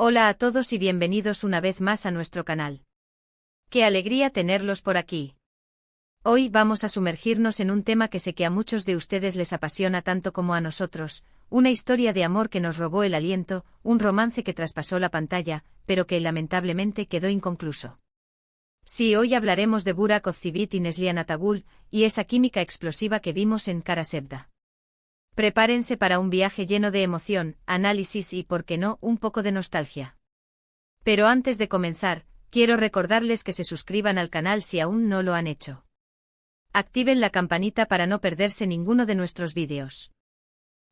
Hola a todos y bienvenidos una vez más a nuestro canal. ¡Qué alegría tenerlos por aquí! Hoy vamos a sumergirnos en un tema que sé que a muchos de ustedes les apasiona tanto como a nosotros, una historia de amor que nos robó el aliento, un romance que traspasó la pantalla, pero que lamentablemente quedó inconcluso. Sí, hoy hablaremos de Burak Ozçivit y Neslihan Atagul, y esa química explosiva que vimos en Kara Sevda. Prepárense para un viaje lleno de emoción, análisis y, por qué no, un poco de nostalgia. Pero antes de comenzar, quiero recordarles que se suscriban al canal si aún no lo han hecho. Activen la campanita para no perderse ninguno de nuestros vídeos.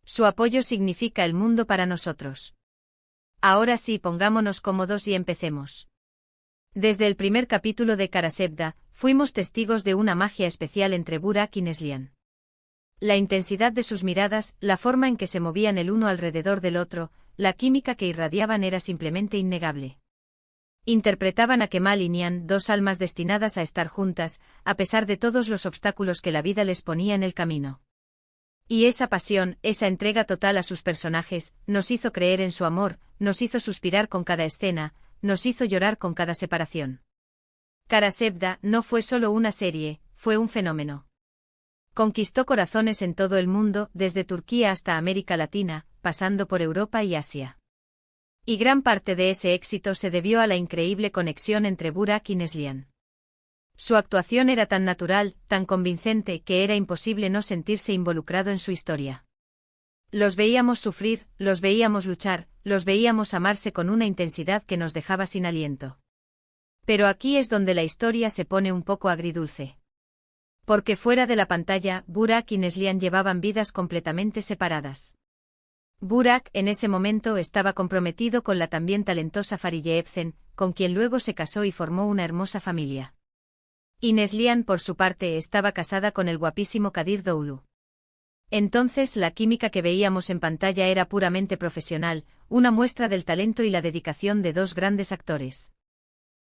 Su apoyo significa el mundo para nosotros. Ahora sí, pongámonos cómodos y empecemos. Desde el primer capítulo de Kara Sevda, fuimos testigos de una magia especial entre Burak y Neslihan. La intensidad de sus miradas, la forma en que se movían el uno alrededor del otro, la química que irradiaban era simplemente innegable. Interpretaban a Kemal y Nihan, dos almas destinadas a estar juntas, a pesar de todos los obstáculos que la vida les ponía en el camino. Y esa pasión, esa entrega total a sus personajes, nos hizo creer en su amor, nos hizo suspirar con cada escena, nos hizo llorar con cada separación. Kara Sevda no fue solo una serie, fue un fenómeno. Conquistó corazones en todo el mundo, desde Turquía hasta América Latina, pasando por Europa y Asia. Y gran parte de ese éxito se debió a la increíble conexión entre Burak y Neslihan. Su actuación era tan natural, tan convincente, que era imposible no sentirse involucrado en su historia. Los veíamos sufrir, los veíamos luchar, los veíamos amarse con una intensidad que nos dejaba sin aliento. Pero aquí es donde la historia se pone un poco agridulce. Porque fuera de la pantalla, Burak y Neslihan llevaban vidas completamente separadas. Burak, en ese momento, estaba comprometido con la también talentosa Fariye Evcen, con quien luego se casó y formó una hermosa familia. Y Neslihan, por su parte, estaba casada con el guapísimo Kadir Doğulu. Entonces la química que veíamos en pantalla era puramente profesional, una muestra del talento y la dedicación de dos grandes actores.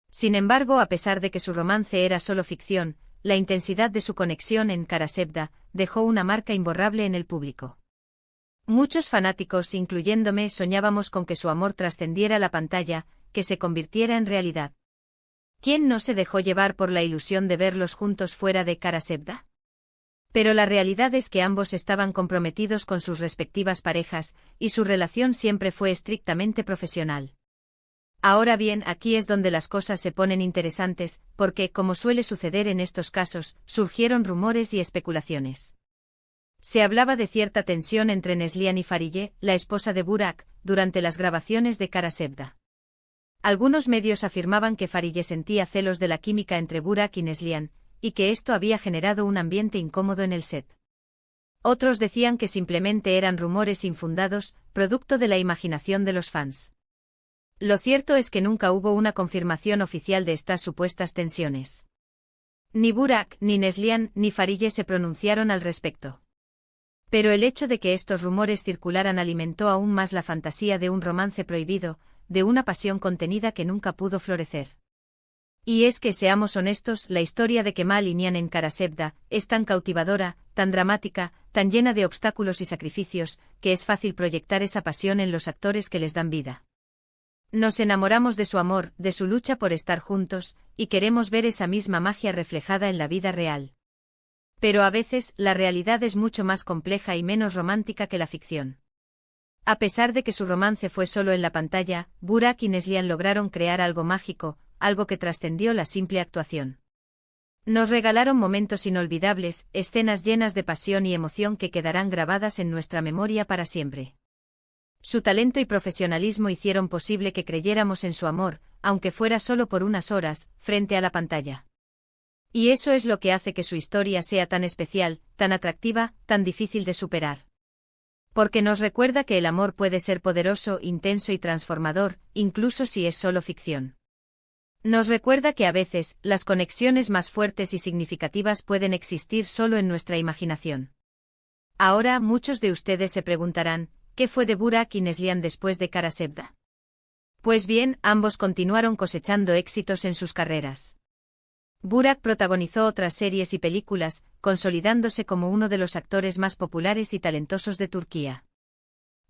Sin embargo, a pesar de que su romance era solo ficción, la intensidad de su conexión en Kara Sevda dejó una marca imborrable en el público. Muchos fanáticos, incluyéndome, soñábamos con que su amor trascendiera la pantalla, que se convirtiera en realidad. ¿Quién no se dejó llevar por la ilusión de verlos juntos fuera de Kara Sevda? Pero la realidad es que ambos estaban comprometidos con sus respectivas parejas, y su relación siempre fue estrictamente profesional. Ahora bien, aquí es donde las cosas se ponen interesantes, porque, como suele suceder en estos casos, surgieron rumores y especulaciones. Se hablaba de cierta tensión entre Neslihan y Fariye, la esposa de Burak, durante las grabaciones de Kara Sevda. Algunos medios afirmaban que Fariye sentía celos de la química entre Burak y Neslihan, y que esto había generado un ambiente incómodo en el set. Otros decían que simplemente eran rumores infundados, producto de la imaginación de los fans. Lo cierto es que nunca hubo una confirmación oficial de estas supuestas tensiones. Ni Burak, ni Neslihan, ni Fariye se pronunciaron al respecto. Pero el hecho de que estos rumores circularan alimentó aún más la fantasía de un romance prohibido, de una pasión contenida que nunca pudo florecer. Y es que, seamos honestos, la historia de Kemal y Nihan en Kara Sevda es tan cautivadora, tan dramática, tan llena de obstáculos y sacrificios, que es fácil proyectar esa pasión en los actores que les dan vida. Nos enamoramos de su amor, de su lucha por estar juntos, y queremos ver esa misma magia reflejada en la vida real. Pero a veces, la realidad es mucho más compleja y menos romántica que la ficción. A pesar de que su romance fue solo en la pantalla, Burak y Neslihan lograron crear algo mágico, algo que trascendió la simple actuación. Nos regalaron momentos inolvidables, escenas llenas de pasión y emoción que quedarán grabadas en nuestra memoria para siempre. Su talento y profesionalismo hicieron posible que creyéramos en su amor, aunque fuera solo por unas horas, frente a la pantalla. Y eso es lo que hace que su historia sea tan especial, tan atractiva, tan difícil de superar. Porque nos recuerda que el amor puede ser poderoso, intenso y transformador, incluso si es solo ficción. Nos recuerda que a veces, las conexiones más fuertes y significativas pueden existir solo en nuestra imaginación. Ahora, muchos de ustedes se preguntarán, ¿qué fue de Burak y Neslihan después de Kara Sevda? Pues bien, ambos continuaron cosechando éxitos en sus carreras. Burak protagonizó otras series y películas, consolidándose como uno de los actores más populares y talentosos de Turquía.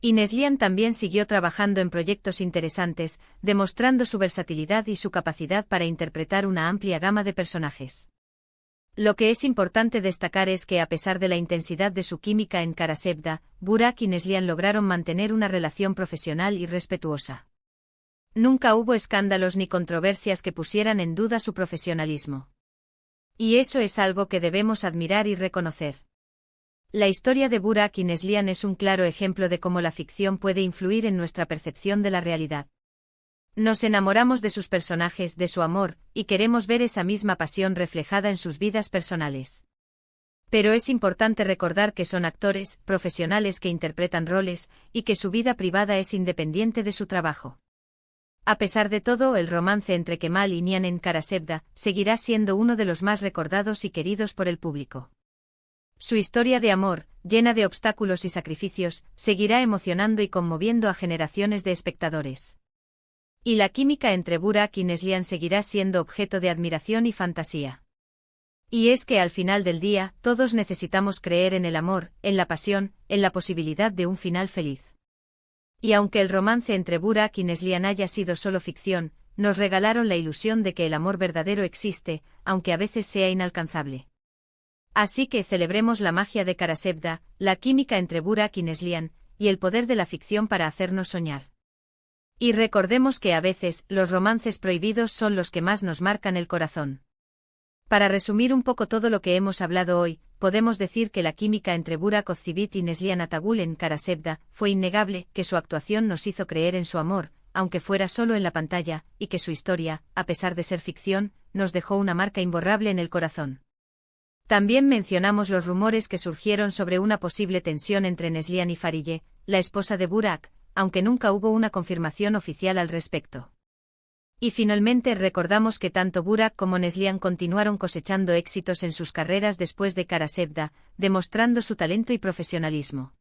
Y Neslihan también siguió trabajando en proyectos interesantes, demostrando su versatilidad y su capacidad para interpretar una amplia gama de personajes. Lo que es importante destacar es que a pesar de la intensidad de su química en Karasevda, Burak y Neslihan lograron mantener una relación profesional y respetuosa. Nunca hubo escándalos ni controversias que pusieran en duda su profesionalismo. Y eso es algo que debemos admirar y reconocer. La historia de Burak y Neslihan es un claro ejemplo de cómo la ficción puede influir en nuestra percepción de la realidad. Nos enamoramos de sus personajes, de su amor, y queremos ver esa misma pasión reflejada en sus vidas personales. Pero es importante recordar que son actores, profesionales que interpretan roles, y que su vida privada es independiente de su trabajo. A pesar de todo, el romance entre Kemal y Nihan en Karasevda seguirá siendo uno de los más recordados y queridos por el público. Su historia de amor, llena de obstáculos y sacrificios, seguirá emocionando y conmoviendo a generaciones de espectadores. Y la química entre Burak y Neslihan seguirá siendo objeto de admiración y fantasía. Y es que al final del día, todos necesitamos creer en el amor, en la pasión, en la posibilidad de un final feliz. Y aunque el romance entre Burak y Neslihan haya sido solo ficción, nos regalaron la ilusión de que el amor verdadero existe, aunque a veces sea inalcanzable. Así que celebremos la magia de Karasevda, la química entre Burak y Neslihan, y el poder de la ficción para hacernos soñar. Y recordemos que a veces, los romances prohibidos son los que más nos marcan el corazón. Para resumir un poco todo lo que hemos hablado hoy, podemos decir que la química entre Burak Ozcivit y Neslihan Atagul en Karasevda fue innegable, que su actuación nos hizo creer en su amor, aunque fuera solo en la pantalla, y que su historia, a pesar de ser ficción, nos dejó una marca imborrable en el corazón. También mencionamos los rumores que surgieron sobre una posible tensión entre Neslihan y Fariye, la esposa de Burak, aunque nunca hubo una confirmación oficial al respecto. Y finalmente recordamos que tanto Burak como Neslihan continuaron cosechando éxitos en sus carreras después de Karasevda, demostrando su talento y profesionalismo.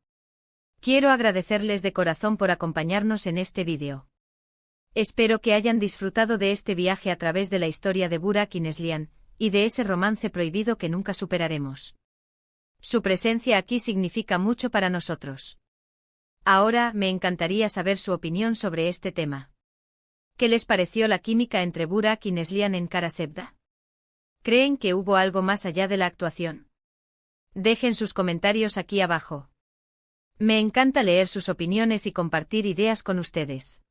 Quiero agradecerles de corazón por acompañarnos en este vídeo. Espero que hayan disfrutado de este viaje a través de la historia de Burak y Neslihan, y de ese romance prohibido que nunca superaremos. Su presencia aquí significa mucho para nosotros. Ahora, me encantaría saber su opinión sobre este tema. ¿Qué les pareció la química entre Burak y Neslihan en Karasevda? ¿Creen que hubo algo más allá de la actuación? Dejen sus comentarios aquí abajo. Me encanta leer sus opiniones y compartir ideas con ustedes.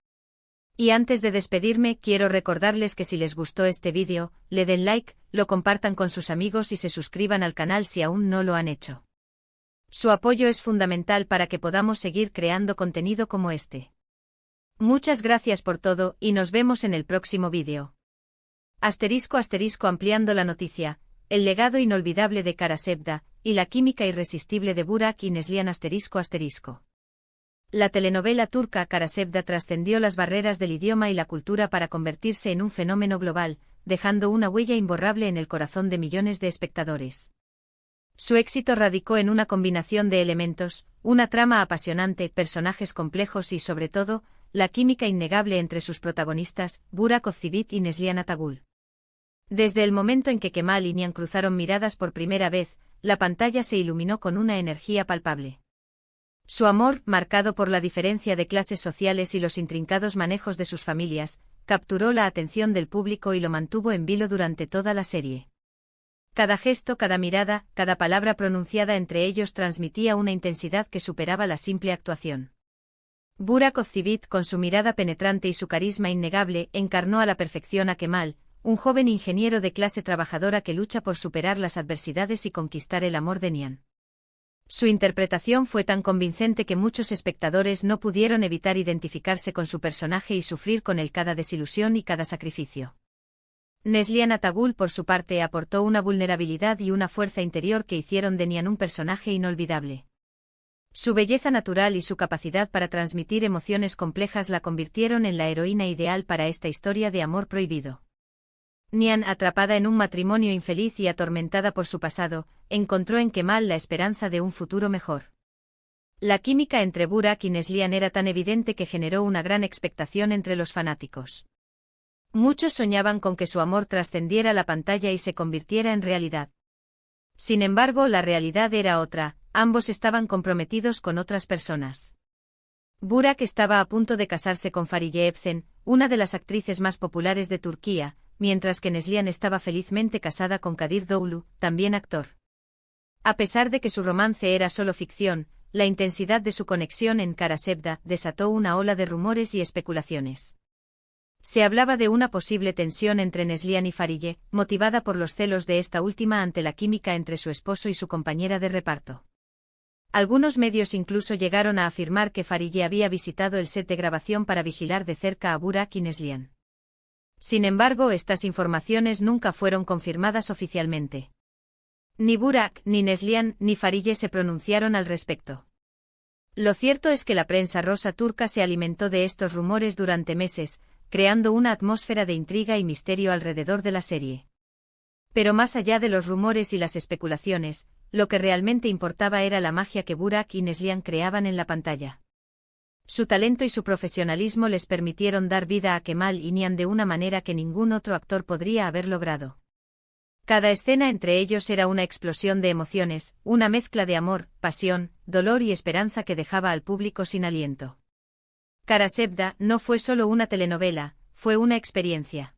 Y antes de despedirme, quiero recordarles que si les gustó este vídeo, le den like, lo compartan con sus amigos y se suscriban al canal si aún no lo han hecho. Su apoyo es fundamental para que podamos seguir creando contenido como este. Muchas gracias por todo y nos vemos en el próximo vídeo. Ampliando la noticia, el legado inolvidable de Karasevda, y la química irresistible de Burak y Neslihan ***. La telenovela turca Karasevda trascendió las barreras del idioma y la cultura para convertirse en un fenómeno global, dejando una huella imborrable en el corazón de millones de espectadores. Su éxito radicó en una combinación de elementos, una trama apasionante, personajes complejos y, sobre todo, la química innegable entre sus protagonistas, Burak Ozcivit y Neslihan Atagul. Desde el momento en que Kemal y Nihan cruzaron miradas por primera vez, la pantalla se iluminó con una energía palpable. Su amor, marcado por la diferencia de clases sociales y los intrincados manejos de sus familias, capturó la atención del público y lo mantuvo en vilo durante toda la serie. Cada gesto, cada mirada, cada palabra pronunciada entre ellos transmitía una intensidad que superaba la simple actuación. Burak Ozcivit, con su mirada penetrante y su carisma innegable, encarnó a la perfección a Kemal, un joven ingeniero de clase trabajadora que lucha por superar las adversidades y conquistar el amor de Nihan. Su interpretación fue tan convincente que muchos espectadores no pudieron evitar identificarse con su personaje y sufrir con él cada desilusión y cada sacrificio. Neslihan Atagul, por su parte, aportó una vulnerabilidad y una fuerza interior que hicieron de Nihan un personaje inolvidable. Su belleza natural y su capacidad para transmitir emociones complejas la convirtieron en la heroína ideal para esta historia de amor prohibido. Nihan, atrapada en un matrimonio infeliz y atormentada por su pasado, encontró en Kemal la esperanza de un futuro mejor. La química entre Burak y Neslihan era tan evidente que generó una gran expectación entre los fanáticos. Muchos soñaban con que su amor trascendiera la pantalla y se convirtiera en realidad. Sin embargo, la realidad era otra, ambos estaban comprometidos con otras personas. Burak estaba a punto de casarse con Fariye Evcen, una de las actrices más populares de Turquía, mientras que Neslihan estaba felizmente casada con Kadir Doğulu, también actor. A pesar de que su romance era solo ficción, la intensidad de su conexión en Karasevda desató una ola de rumores y especulaciones. Se hablaba de una posible tensión entre Neslihan y Fariye, motivada por los celos de esta última ante la química entre su esposo y su compañera de reparto. Algunos medios incluso llegaron a afirmar que Fariye había visitado el set de grabación para vigilar de cerca a Burak y Neslihan. Sin embargo, estas informaciones nunca fueron confirmadas oficialmente. Ni Burak, ni Neslihan, ni Fariye se pronunciaron al respecto. Lo cierto es que la prensa rosa turca se alimentó de estos rumores durante meses, creando una atmósfera de intriga y misterio alrededor de la serie. Pero más allá de los rumores y las especulaciones, lo que realmente importaba era la magia que Burak y Neslihan creaban en la pantalla. Su talento y su profesionalismo les permitieron dar vida a Kemal y Nihan de una manera que ningún otro actor podría haber logrado. Cada escena entre ellos era una explosión de emociones, una mezcla de amor, pasión, dolor y esperanza que dejaba al público sin aliento. Karasevda no fue solo una telenovela, fue una experiencia.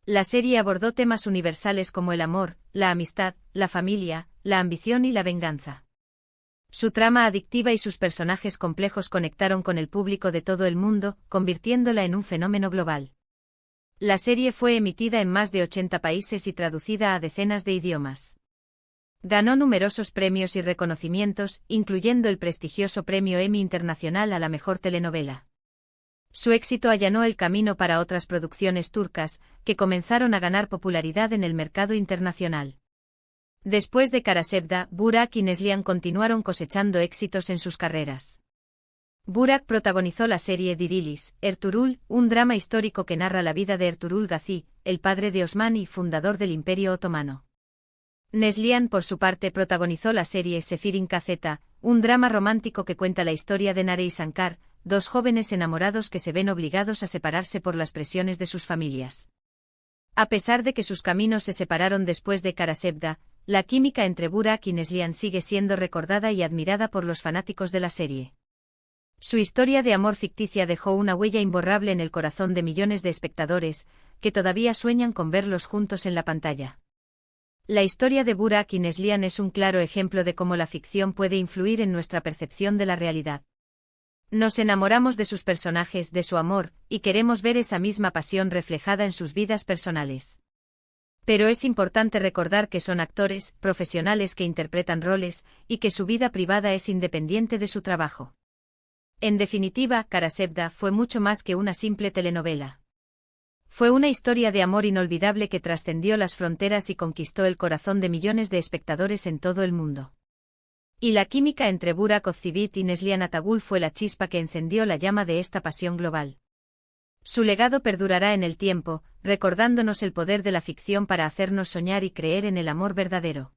La serie abordó temas universales como el amor, la amistad, la familia, la ambición y la venganza. Su trama adictiva y sus personajes complejos conectaron con el público de todo el mundo, convirtiéndola en un fenómeno global. La serie fue emitida en más de 80 países y traducida a decenas de idiomas. Ganó numerosos premios y reconocimientos, incluyendo el prestigioso Premio Emmy Internacional a la mejor telenovela. Su éxito allanó el camino para otras producciones turcas, que comenzaron a ganar popularidad en el mercado internacional. Después de Karasevda, Burak y Neslihan continuaron cosechando éxitos en sus carreras. Burak protagonizó la serie Dirilis, Ertuğrul, un drama histórico que narra la vida de Ertuğrul Gazi, el padre de Osman y fundador del Imperio Otomano. Neslihan, por su parte, protagonizó la serie Sefirin Kazeta, un drama romántico que cuenta la historia de Nare y Sankar, dos jóvenes enamorados que se ven obligados a separarse por las presiones de sus familias. A pesar de que sus caminos se separaron después de Karasevda, la química entre Burak y Neslihan sigue siendo recordada y admirada por los fanáticos de la serie. Su historia de amor ficticia dejó una huella imborrable en el corazón de millones de espectadores, que todavía sueñan con verlos juntos en la pantalla. La historia de Burak y Neslihan es un claro ejemplo de cómo la ficción puede influir en nuestra percepción de la realidad. Nos enamoramos de sus personajes, de su amor, y queremos ver esa misma pasión reflejada en sus vidas personales. Pero es importante recordar que son actores, profesionales que interpretan roles, y que su vida privada es independiente de su trabajo. En definitiva, Karasevda fue mucho más que una simple telenovela. Fue una historia de amor inolvidable que trascendió las fronteras y conquistó el corazón de millones de espectadores en todo el mundo. Y la química entre Burak Özçivit y Neslihan Atagül fue la chispa que encendió la llama de esta pasión global. Su legado perdurará en el tiempo, recordándonos el poder de la ficción para hacernos soñar y creer en el amor verdadero.